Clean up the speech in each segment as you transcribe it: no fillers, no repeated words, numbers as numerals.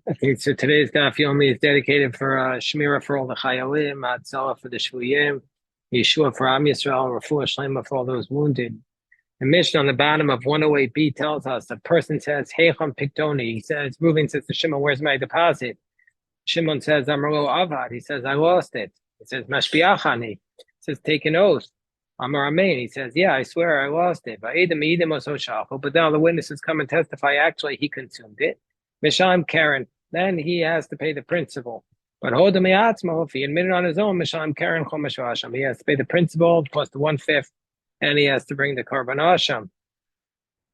Okay, so today's daf yomi is dedicated for Shmira for all the Chayalim, Hatzalah for the Shvuyim, Yeshua for Am Yisrael, Refuah Shlema for all those wounded. The mission on the bottom of 108b tells us a person says, Heicham Piktoni. He says, Reuben says to Shimon, where's my deposit? Shimon says, Amaro Avad. He says, I lost it. He says, Mashbiachani. He says, take an oath. Amar Amen. He says, yeah, I swear I lost it. But now the witnesses come and testify, actually, he consumed it. Misham Karen. Then he has to pay the principal. But if he admitted on his own, Misham Karen Chomesh Vasham. He has to pay the principal plus the 1/5, and he has to bring the Karban Asham.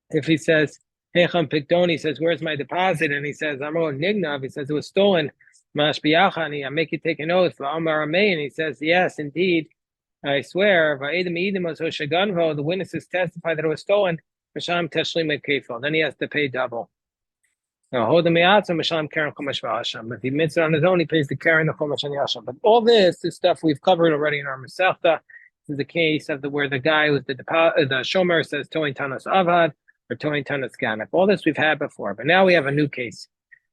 If he says, Hecham Pikdoni, he says, where's my deposit? And he says, Amro Nignav, he says, it was stolen. Mashbiachani, I make you take an oath. Amar Amein, he says, yes, indeed, I swear. The witnesses testify that it was stolen. Then he has to pay double. If he admits it on his own, he pays the Karen, the Chumash, and the Asham. But all this is stuff we've covered already in our Masechta. This is the case of where the guy who's the Shomer says Toin Tanas Avad or Toin Tanas Ganef. All this we've had before, but now we have a new case.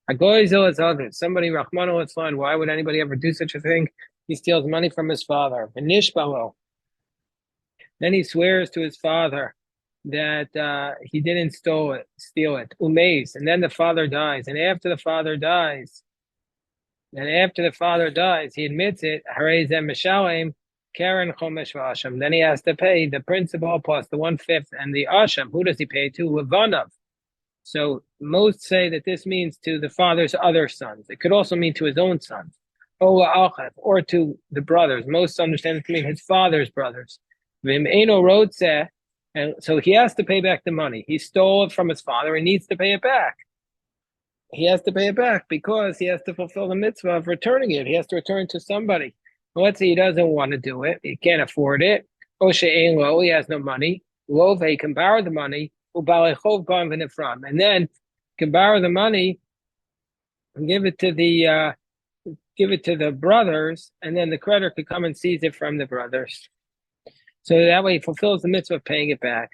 Somebody Rahman al, why would anybody ever do such a thing? He steals money from his father. Then he swears to his father that he didn't steal it. Umeis, and then the father dies. And after the father dies, he admits it. Harezem Mishalem, Karen Chomesh Vasham. Then he has to pay the principal plus the 1/5 and the Asham. Who does he pay to? Levanav. So most say that this means to the father's other sons. It could also mean to his own sons, or to the brothers. Most understand it to mean his father's brothers. And so he has to pay back the money. He stole it from his father and needs to pay it back. He has to pay it back because he has to fulfill the mitzvah of returning it. He has to return it to somebody. Well, let's say he doesn't want to do it. He can't afford it. He has no money. He can borrow the money. And then can borrow the money and give it to the brothers, and then the creditor could come and seize it from the brothers. So that way he fulfills the mitzvah of paying it back.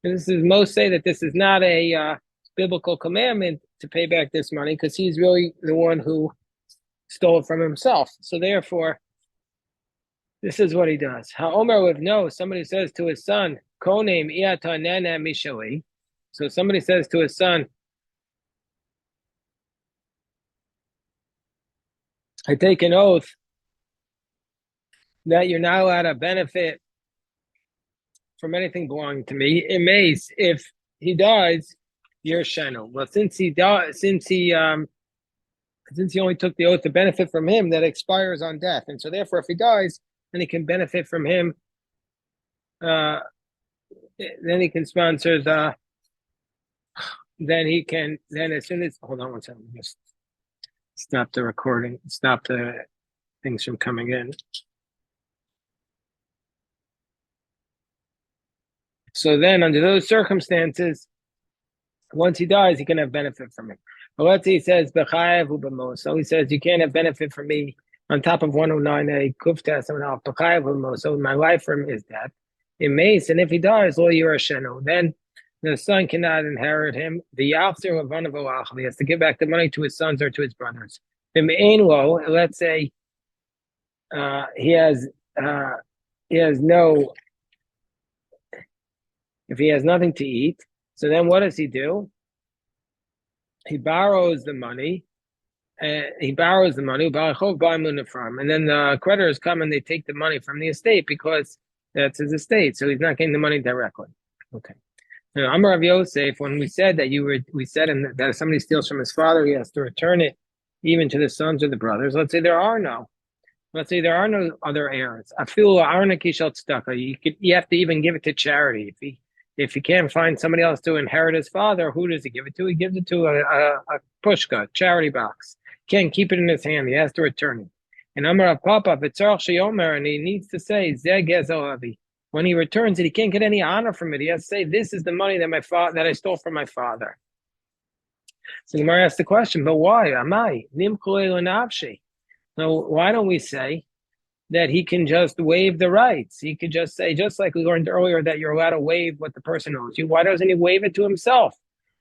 And this is most say that this is not a biblical commandment to pay back this money because he's really the one who stole it from himself. So therefore, this is what he does. Ha'omer with no, somebody says to his son, Konem iata nana mishali. So somebody says to his son, I take an oath that you're not allowed to benefit from anything belonging to me. It may, if he dies, you're shenu. Well, since he only took the oath to benefit from him, that expires on death, and so therefore, if he dies, then he can benefit from him. Then he can sponsor the. Then he can. Then as soon as hold on one second, just stop the recording. Stop the things from coming in. So then, under those circumstances, once he dies, he can have benefit from it. But let's say he says, so he says, you can't have benefit from me on top of 109a, kufta, someone else. So my life for him is death. In Mace, and if he dies, you're a sheno. Then the son cannot inherit him. The yafzer of one of he has to give back the money to his sons or to his brothers. Let's say he has no. If he has nothing to eat, so then what does he do? He borrows the money. And then the creditors come and they take the money from the estate because that's his estate. So he's not getting the money directly. Okay. Now, Amar Rav Yosef, when we said that that if somebody steals from his father, he has to return it even to the sons or the brothers. Let's say there are no other heirs. You have to even give it to charity. If he can't find somebody else to inherit his father, who does he give it to? He gives it to a pushka, charity box. Can't keep it in his hand. He has to return it. And Amar Papa, and he needs to say, when he returns it, he can't get any honor from it. He has to say, this is the money that I stole from my father. So the Gemara asks the question, but why? So why don't we say that he can just waive the rights? He could just say, just like we learned earlier, that you're allowed to waive what the person owes you. Why doesn't he waive it to himself?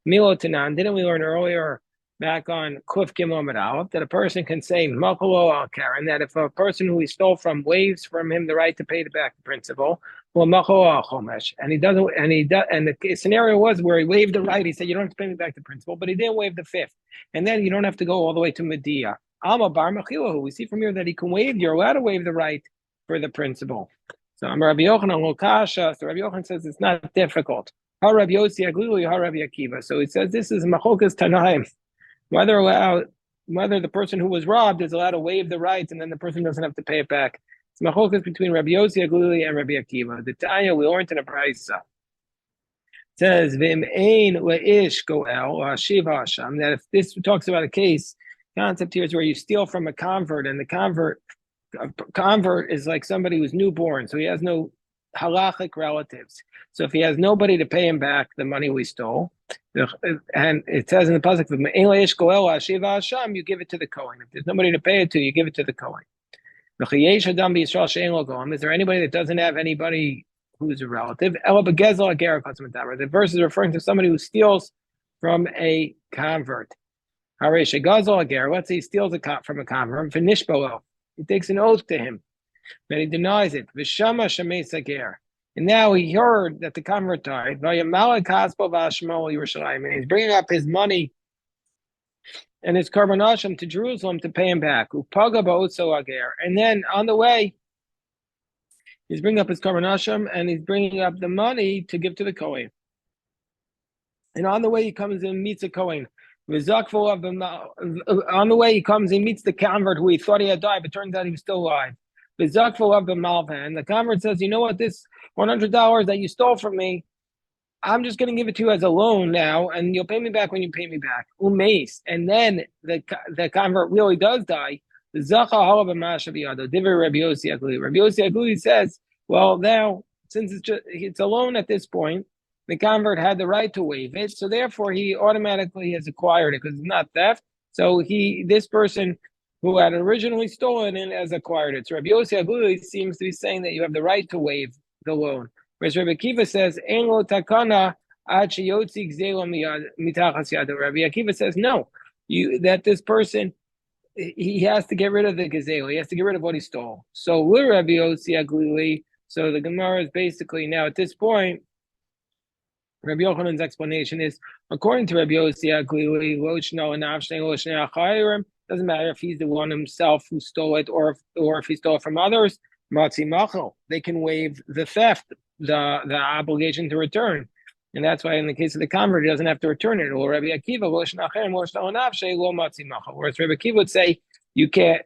Milotanan, didn't we learn earlier back on Kuf Gimel Aleph, that a person can say Makalo al Karen, that if a person who he stole from waives from him the right to pay back the principal, well Makalo al Chomesh, and he doesn't, and the scenario was where he waived the right. He said you don't have to pay me back the principal, but he didn't waive the fifth, and then you don't have to go all the way to Medea. Alma Bar Mechilahu. We see from here that he can waive. You're allowed to waive the right for the principal. So Rabbi Yochanan Lokasha. So Rabbi Yochanan says it's not difficult. Ha Rabbi Yossi Aglili, Ha Rabbi Akiva. So it says this is Machokas Tanaim. Whether the person who was robbed is allowed to waive the rights, and then the person doesn't have to pay it back. It's Machokas between Rabbi Yossi Aglili and Rabbi Akiva. The Tanya we learned in a brayso. Says Vim Ein Leish Goel Shiva Hasham. That if this talks about a case, concept here is where you steal from a convert, and the convert is like somebody who's newborn, so he has no halachic relatives. So if he has nobody to pay him back the money we stole, and it says in the pasuk, you give it to the Kohen. If there's nobody to pay it to, you give it to the Kohen. Is there anybody that doesn't have anybody who's a relative? The verse is referring to somebody who steals from a convert. Let's say he steals from a convert. He takes an oath to him, but he denies it. And now he heard that the convert died. And he's bringing up his money and his karbanashim to Jerusalem to pay him back. And then on the way, he's bringing up his karbanashim and he's bringing up the money to give to the Kohen. And on the way, he comes and meets a Kohen. On the way, he comes and meets the convert who he thought he had died, but turns out he was still alive. And the convert says, you know what, this $100 that you stole from me, I'm just going to give it to you as a loan now, and you'll pay me back when you pay me back. And then the convert really does die. Rabbi Yossi Aglili says, well, now, since it's a loan at this point, the convert had the right to waive it, so therefore he automatically has acquired it because it's not theft. So this person who had originally stolen it has acquired it. So Rabbi Yossi Aglili seems to be saying that you have the right to waive the loan. Whereas Rabbi Akiva says, "Ein lo takana ad sheyotzi gzela mitachas yado." Rabbi Akiva says, no, that this person, he has to get rid of the gazela. He has to get rid of what he stole. So Rabbi Yossi Aglili. So the Gemara is basically now at this point. Rabbi Yochanan's explanation is, according to Rabbi Yossi Aglili, doesn't matter if he's the one himself who stole it or if he stole it from others. They can waive the theft, the obligation to return, and that's why in the case of the convert, he doesn't have to return it. Or Rabbi Akiva, whereas Rabbi Akiva would say you can't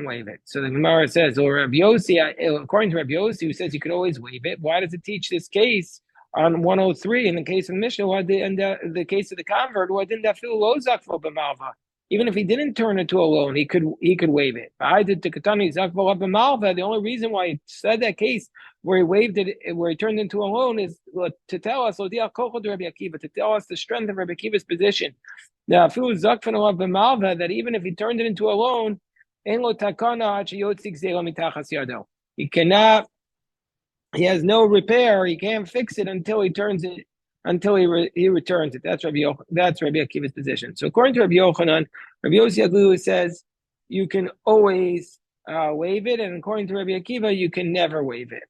waive it. So the Gemara says, or Rabbi Yossi, according to Rabbi Yossi, who says you could always waive it, why does it teach this case? On 103, in the case of the Mishnah, the case of the convert, why didn't that feel lozak for b'malva? Even if he didn't turn it to a loan, he could waive it. I did to Katani zakva b'malva. The only reason why he said that case where he waived it, where he turned into a loan, is to tell us to tell us the strength of Rabbi Akiva's position. Now, if it was zakva b'malva, that even if he turned it into a loan, he cannot. He has no repair. He can't fix it until he turns it, until he returns it. That's Rabbi Akiva's position. So according to Rabbi Yochanan, Rabbi Yossi Aglili says you can always waive it, and according to Rabbi Akiva, you can never waive it.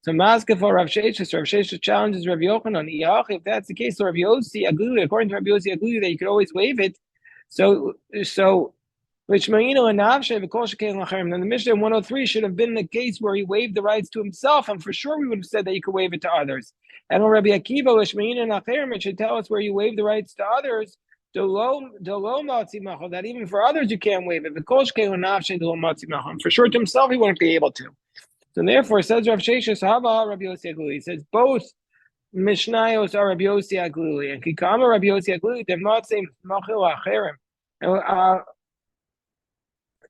So Maska for Rav Sheshes challenges Rabbi Yochanan. If that's the case, so Rabbi Yossi Aglili, according to Rabbi Yossi Aglili, that you could always waive it. So which then the Mishnah 103 should have been the case where he waived the rights to himself, and for sure we would have said that you could waive it to others. And when Rabbi Akiva it should tell us where you waive the rights to others, that even for others you can't waive it. For sure to himself he wouldn't be able to. So therefore, says Rav Sheshes, Rabbi Yossi Aglili. He says both Mishnayos are Rabbi Yossi Aglili, and Kikama Rabbi Yossi Aglili, they're not saying Machil Acherem.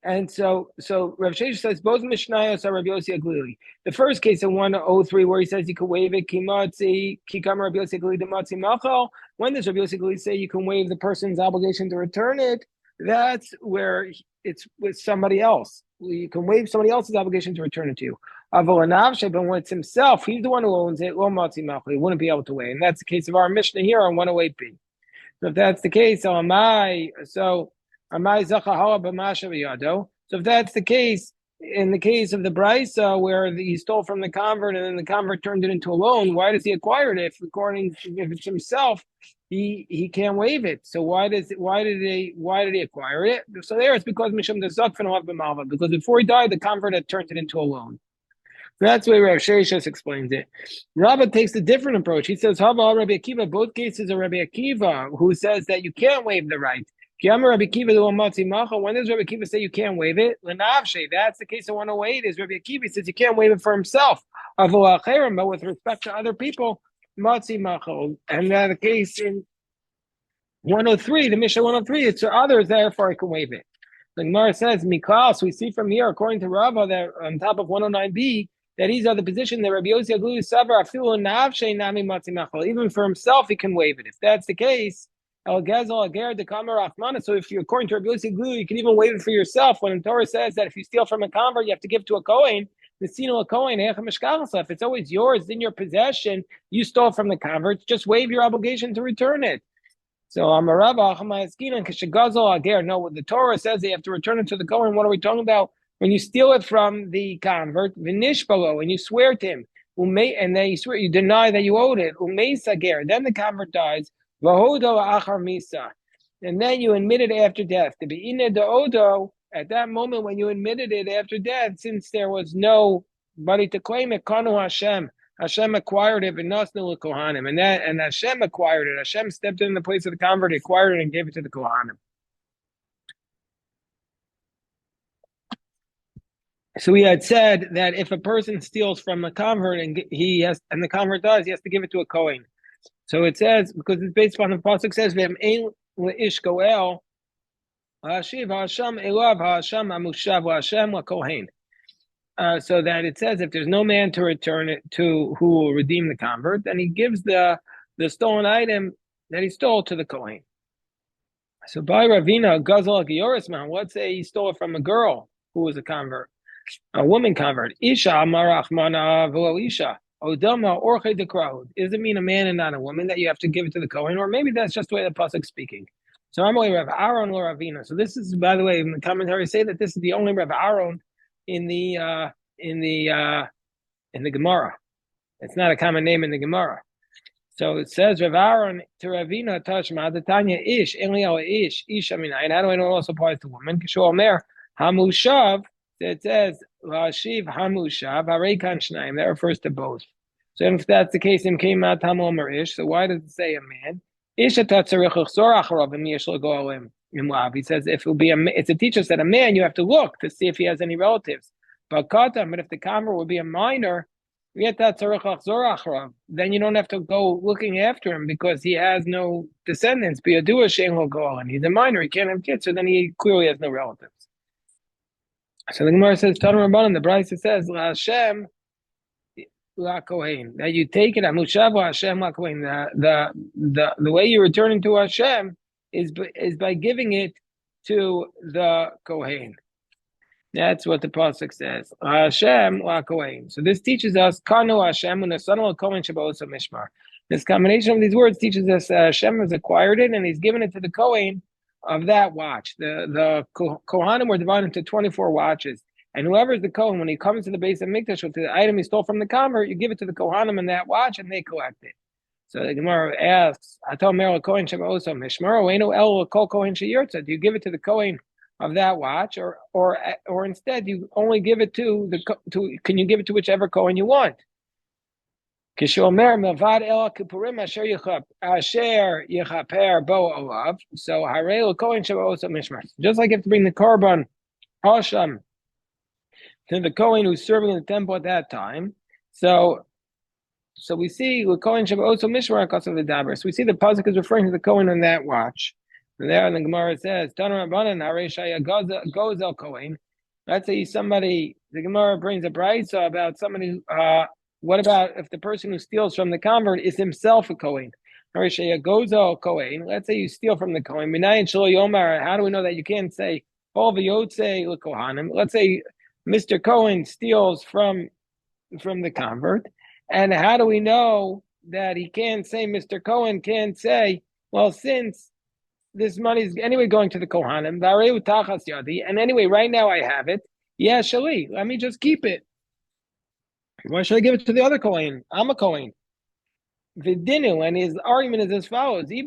And so Rav Sheshes says both Mishnayos are Rabbi Yossi Aglili. The first case in 103 where he says you can waive it, Kikam Rabbi Yossi Aglili Dematzi Machal. When does Rabbi Yossi Aglili say you can waive the person's obligation to return it? That's where it's with somebody else. You can waive somebody else's obligation to return it to you. But when it's himself, he's the one who owns it. He wouldn't be able to waive, and that's the case of our Mishnah here on 108b. So if that's the case, so Amai Zachahala B'Masha B'Yado. So if that's the case, in the case of the Brisa, where he stole from the convert and then the convert turned it into a loan, why does he acquire it if, according to, if it's himself, he can't waive it? So why did he acquire it? So there it's because Mishum Dezak Fenolav B'Malva, because before he died, the convert had turned it into a loan. That's the way Rav Sheshas explains it. Rabbah takes a different approach. He says, Hava Rabbi Akiva, both cases are Rabbi Akiva, who says that you can't waive the right. When does Rabbi Akiva say you can't waive it? That's the case of 108, is Rabbi Akiva says you can't waive it for himself. But with respect to other people, and the case in 103, the Mishnah 103, it's for others, therefore I can waive it. The Gemara says, Miklas, we see from here, according to Rava, that on top of 109b, that he's of the position that Rabbi Yossi Aglu Savar Afilu Navshe Nami Matzi Machal. Even for himself, he can waive it. If that's the case, El Gezel Ager de Kamar Rahmana. So if you, according to Rabbi Yossi Aglu, you can even waive it for yourself. When the Torah says that if you steal from a convert, you have to give to a Kohen. The a Kohen, if it's always yours, in your possession, you stole from the convert, just waive your obligation to return it. So Amarava Achamayaskinan Kishagazel Ager. No, what the Torah says they have to return it to the Kohen. What are we talking about? When you steal it from the convert, Vinishbalo, and you swear to him, and then you swear you deny that you owed it, Umesager, then the convert dies, Vahodo Achar Misa, and then you admit it after death. To be Ine de Odo, at that moment when you admitted it after death, since there was nobody to claim it, Kanu Hashem. Hashem acquired it, and Hashem acquired it. Hashem stepped in the place of the convert, acquired it, and gave it to the Kohanim. So we had said that if a person steals from a convert and the convert dies, he has to give it to a Kohen. So it says, because it's based upon the pasuk says, "V'em ein leish goel, ha'ashiv ha'asham elav ha'asham ha'mushav ha'ashem ha'kohen." So that it says if there's no man to return it to who will redeem the convert, then he gives the stolen item that he stole to the Kohen. So by Ravina, Gazal Giorisman, let's say he stole it from a girl who was a convert, a woman convert. Isha Marachmana Velo Isha. Odama Orche de Crowd. Does it mean a man and not a woman that you have to give it to the Kohen? Or maybe that's just the way the pasuk's speaking. So I'm only Rav Aaron or Ravina. So this is, by the way, in the commentary say that this is the only Rav Aaron in the Gemara. It's not a common name in the Gemara. So it says Rav Aaron to Ravina Tashma the Tanya Ish Eliyahu Ish Aminayin. How do I know it also applies to women? Kishol Omer Hamushav. It says Lashiv Hamushav Hareikan Shnaim. That refers to both. So if that's the case, in came out Tamu Omer Ish. So why does it say a man? Ish Atatzarich Chsor Acharav Im Yesh Lagoalim Imlav. He says if it will be it's a teacher said a man, you have to look to see if he has any relatives. But if the convert would be a minor, then you don't have to go looking after him because he has no descendants. He's a minor, he can't have kids, so then he clearly has no relatives. So the Gemara says, Tanur Rabbanan, the Brisa says, Hashem la Kohen, that you take it, Hashem la Kohen. The way you return it to Hashem is by giving it to the Kohen. That's what the pasuk says. Hashem la Kohen. So this teaches us Kanu Hashem and the son of Kohen Shabbos Mishmar. This combination of these words teaches us Hashem has acquired it and he's given it to the Kohen of that watch. The Kohanim were divided into 24 watches, and whoever is the Kohen, when he comes to the base of Mikdash with the item he stole from the convert, you give it to the Kohanim in that watch, and they collect it. So the Gemara asks, "Atal Mer Kohen Shabbos Mishmar, Oeno El Kol Kohen Sheyirtza." Do you give it to the Kohen of that watch, or instead you only give it to can you give it to whichever Kohen you want? So Harei Kohen Shabbos Mishmar. Just like you have to bring the Korban Hasham to the Kohen who's serving in the temple at that time. So we see the Kohen Shabbos Mishmar because of the Daber. So we see the pasuk is referring to the Kohen on that watch. And there in the Gemara it says, Tanur Rabbanan Harei Shaya Gozel Kohen. Let's say the Gemara brings a brisa about somebody. What about if the person who steals from the convert is himself a Kohen? Let's say you steal from the Kohen. How do we know that you can't say, let's say Mr. Cohen steals from the convert. And how do we know that he can't say, Mr. Cohen can't say, well, since this money is anyway going to the Kohanim. And anyway, right now I have it. Yeah, Shali, let me just keep it. Why should I give it to the other Kohen? I'm a Kohen. Vidinu, and his argument is as follows: if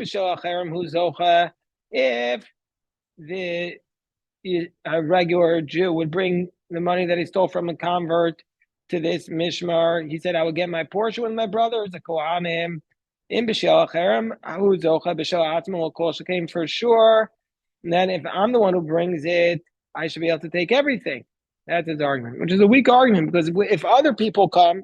the a regular Jew would bring the money that he stole from a convert to this mishmar, he said, I would get my portion with my brothers, the Kohanim. In B'Shel Acherem, who Zocha B'Shel Atzma will call Shekem for sure. And then if I'm the one who brings it, I should be able to take everything. That's his argument, which is a weak argument because if other people come,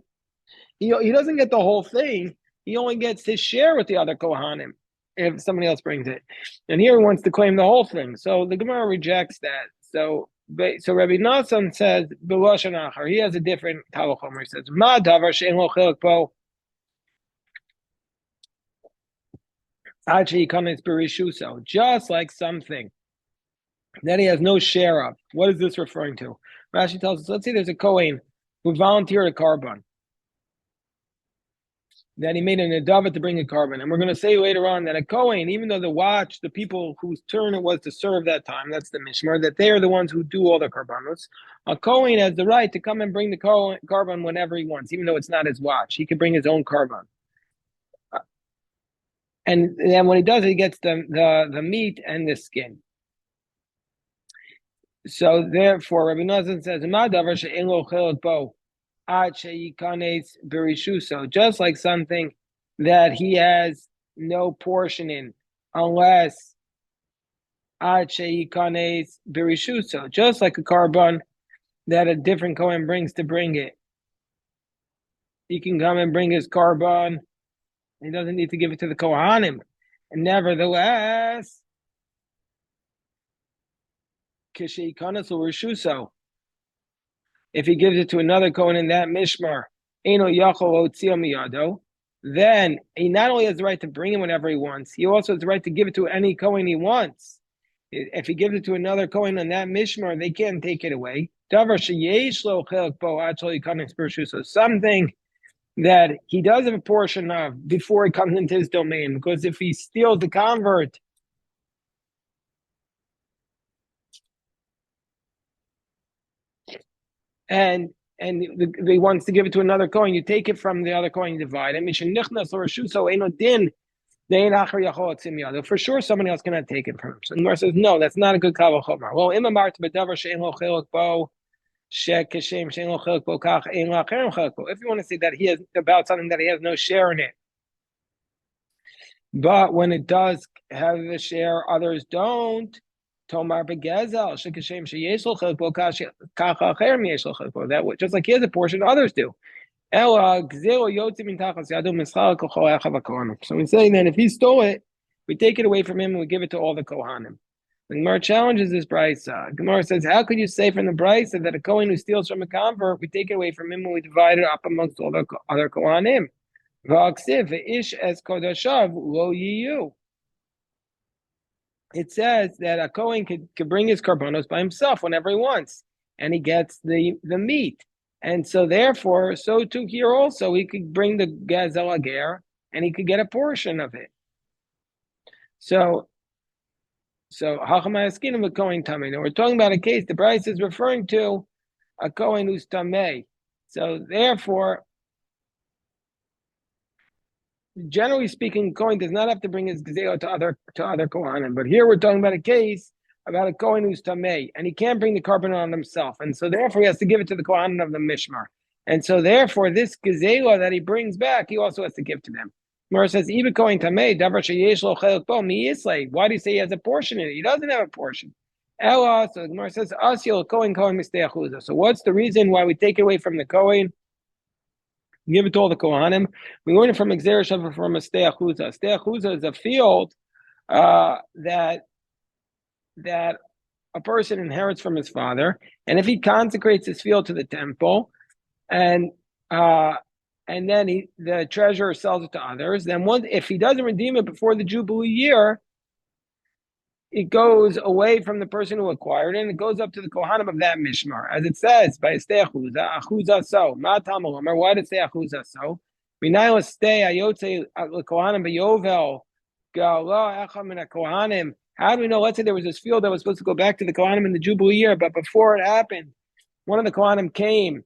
he doesn't get the whole thing. He only gets his share with the other Kohanim if somebody else brings it. And here he wants to claim the whole thing. So the Gemara rejects that. So Rabbi Nassan says, he has a different Tavachomer. He says, Ma davar she'en lo chilek bo ad she'yikanes b'rishuso. Just like something that he has no share of. What is this referring to? Rashi tells us, let's say there's a Kohen who volunteered a carbon. That he made an adava to bring a carbon. And we're going to say later on that a Kohen, even though the people whose turn it was to serve that time, that's the Mishmar, that they are the ones who do all the karbanos. A Kohen has the right to come and bring the carbon whenever he wants, even though it's not his watch. He can bring his own carbon. And then when he does it, he gets the meat and the skin. So therefore, Rabbi Nazan says, just like something that he has no portion in, unless just like a carbon that a different Kohen brings to bring it. He can come and bring his carbon. He doesn't need to give it to the Kohanim. And nevertheless, if he gives it to another Kohen in that mishmar, then he not only has the right to bring it whenever he wants, he also has the right to give it to any Kohen he wants. If he gives it to another Kohen on that mishmar, they can't take it away. So something that he does have a portion of before he comes into his domain, because if he steals the convert, and he wants to give it to another coin, you take it from the other coin, you divide it. For sure, somebody else cannot take it from him. So the Gemara says, no, that's not a good kavod chomer. Well, if you want to say that he has about something that he has no share in it, but when it does have a share, others don't. Tomar begezel shekashem sheyesh l'chelko kacha acher miyesh l'chelko. That just like he has a portion, others do. Ela gzelo yotzi min tachas yadu mischal kochol echav hakohanim. So we're saying that if he stole it, we take it away from him and we give it to all the kohanim. The Gemara challenges this brisa. Gemara says, how could you say from the brisa that a kohen who steals from a convert, we take it away from him and we divide it up amongst all the other kohanim? V'aksiv v'ish es kodashav lo yiyu. It says that a Kohen could bring his karbonos by himself whenever he wants, and he gets the meat. And so therefore, so too here also, he could bring the gazel ager, and he could get a portion of it. So Hachama Eskinim a Kohen Tamei. Now we're talking about a case, the Bryce is referring to a Kohen who's Tamei. So therefore, generally speaking, Kohen does not have to bring his gazela to other Kohanim. But here we're talking about a case about a Kohen who's Tamei, and he can't bring the carbon on himself. And so therefore he has to give it to the Kohanim of the Mishmar. And so therefore this gazela that he brings back, he also has to give to them. Gemara says, even Kohen Tamei, davar sheyesh lo chelek bo mi yislei. Why do you say he has a portion in it? He doesn't have a portion. Ella, so the Gemara says, asil Kohen mistei achuza. So what's the reason why we take it away from the Kohen? Give it to all the Kohanim. We learn it from Xer Shav from a Stei Achuza. Stei Achuza is a field that a person inherits from his father, and if he consecrates his field to the temple, and then the treasurer sells it to others, then if he doesn't redeem it before the Jubilee year, it goes away from the person who acquired it, and it goes up to the Kohanim of that Mishmar. As it says, by Stei Achuza so. Why did Stei Achuza so? Kohanim beyovel, Kohanim, How do we know? Let's say there was this field that was supposed to go back to the Kohanim in the Jubilee year, but before it happened, one of the Kohanim came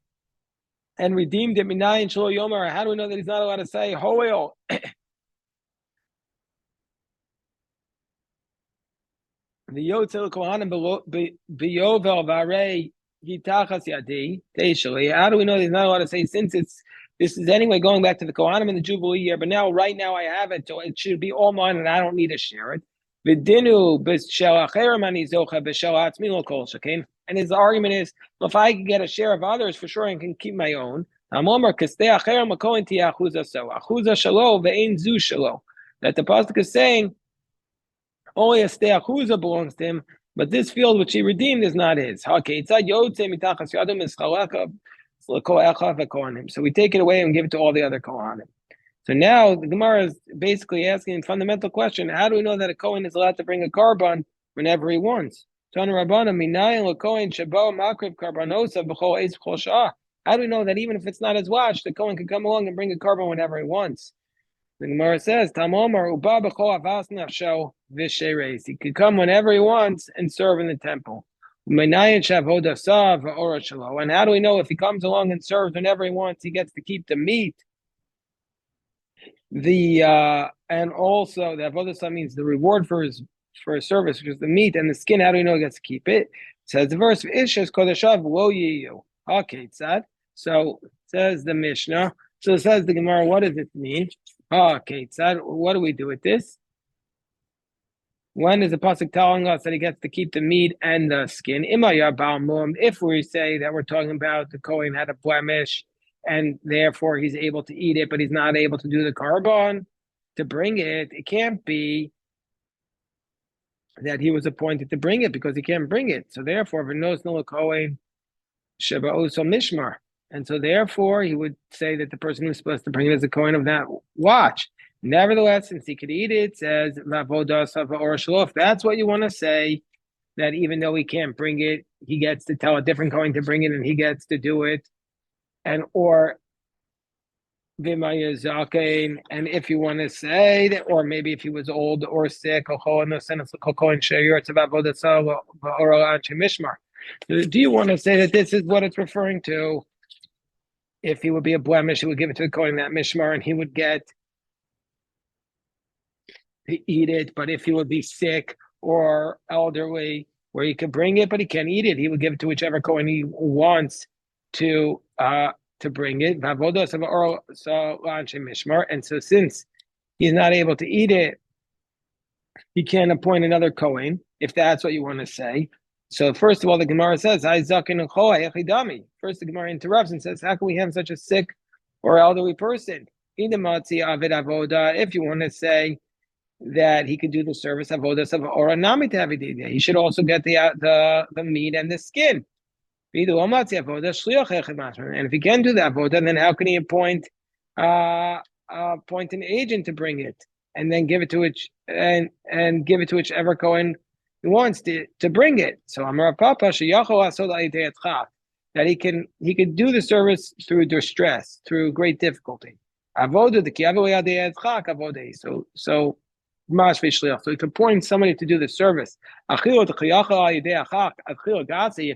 and redeemed it. Minayin Shlo Yomer. How do we know that he's not allowed to say Hoel? The Yotzel Kohanim Biyovel Varei Gitachas Yadi Teishali. How do we know that he's not allowed to say, since this is anyway going back to the Kohanim in the Jubilee year, but now right now I have it, so it should be all mine and I don't need to share it. Vidinu b'shel acherim ani zocha b'shel atzmi lo kol shekein. And his argument is, well, if I can get a share of others, for sure I can keep my own. Amomer kastei acherim makoin ti achuza so achuza shalo ve'ein zu shalo. That the pasuk is saying only a stei achuza belongs to him, but this field which he redeemed is not his. Okay, it's yotze mitachas yadum eschalaka l'kol echav v'kohanim. So we take it away and give it to all the other kohanim. So now the Gemara is basically asking a fundamental question: how do we know that a Kohen is allowed to bring a carbon whenever he wants? How do we know that even if it's not his watch, the Kohen can come along and bring a carbon whenever he wants? The Gemara says, he could come whenever he wants and serve in the temple. And how do we know if he comes along and serves whenever he wants, he gets to keep the meat? And also the avodah means the reward for his service, which is the meat and the skin. How do we know he gets to keep it? It says the verse Ishas Kodeshav Lo Yiyu. Okay, it's that. So says the Mishnah. So it says the Gemara, what does it mean? Okay, it's that. What do we do with this? When is the pasuk telling us that he gets to keep the meat and the skin? If we say that we're talking about the Kohen had a blemish, and therefore he's able to eat it, but he's not able to do the carbon to bring it. It can't be that he was appointed to bring it because he can't bring it. So therefore, v'nos no Kohen sheba oso mishmar, and so therefore he would say that the person who's supposed to bring it is the Kohen of that watch. Nevertheless, since he could eat it, says v'avodas or shlof. That's what you want to say. That even though he can't bring it, he gets to tell a different Kohen to bring it, and he gets to do it. And or Vimayazakin, and if you want to say that, or maybe if he was old or sick, do you want to say that this is what it's referring to? If he would be a blemish, he would give it to the Kohen that mishmar, and he would get to eat it. But if he would be sick or elderly, where he could bring it, but he can't eat it, he would give it to whichever Kohen he wants to bring it. And so since he's not able to eat it, he can't appoint another Kohen, if that's what you want to say. So first of all, the Gemara says, first the Gemara interrupts and says, how can we have such a sick or elderly person? If you want to say that he could do the service of avodas, he should also get the meat and the skin. And if he can do that avodah, then how can he appoint an agent to bring it and then give it to whichever Kohen he wants to bring it? So Amar Papa that he can do the service through distress, through great difficulty. So he could appoint somebody to do the service. If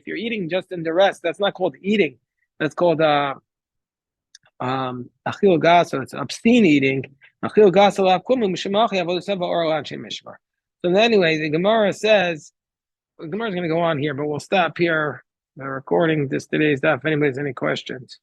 you're eating just in duress, that's not called eating. That's called achil gasa. It's obscene eating. So anyway, the Gemara says, the Gemara is going to go on here, but we'll stop here. The recording this today's stuff. If anybody has any questions.